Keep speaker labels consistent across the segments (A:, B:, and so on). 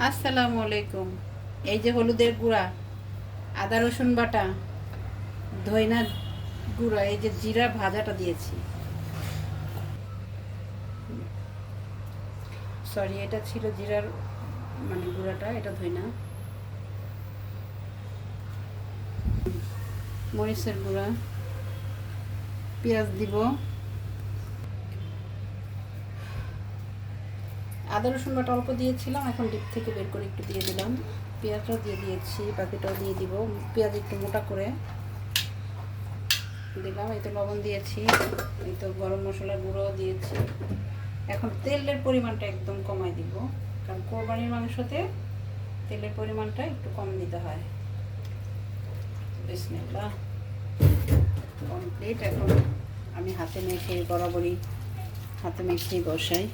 A: আসসালামু আলাইকুম। এই যে হলুদের গুঁড়া, আদা রসুন বাটা, ধইনা গুঁড়া, এই যে জিরা ভাজাটা দিয়েছি। সরি, এটা ছিল জিরার মানে গুঁড়াটা, এটা ধইনা। মরিচের গুঁড়া, পেঁয়াজ দিব, আদা রসুন বাটা অল্প দিয়েছিলাম, এখন ডিপ থেকে বের করে একটু দিয়ে দিলাম। পেঁয়াজটাও দিয়ে দিয়েছি, বাকিটাও দিয়ে দিব। পেঁয়াজ একটু মোটা করে দিলাম। এই তো লবণ দিয়েছি, এই তো গরম মশলার গুঁড়োও দিয়েছি। এখন তেলের পরিমাণটা একদম কমাই দিব, কারণ কোরবানির মাংসতে তেলের পরিমাণটা একটু কম দিতে হয়। বিসমিল্লাহ। কমপ্লিট। এখন আমি হাতে মেখে বরাবরই হাতে মেখেই বসাই।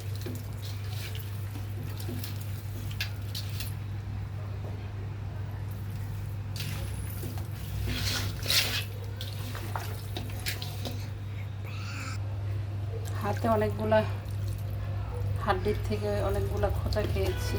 A: হাতে অনেকগুলা হাড্ডির থেকে অনেকগুলা খোঁচা খেয়েছি।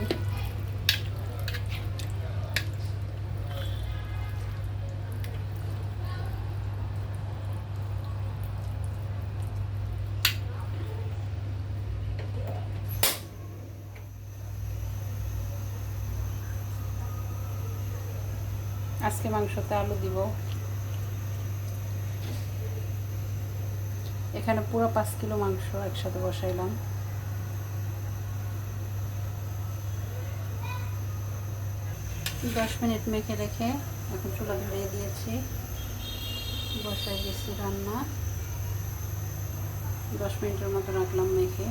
A: আজকে মাংসতে আলু দিব। এখানে পুরো 5 কিলো মাংস একসাথে বসাইলাম। দশ মিনিট মেখে রেখে এখন চুলা ধরিয়ে দিয়েছি, বসাই দিয়েছি রান্না। 10 মিনিটের মতো রাখলাম মেখে।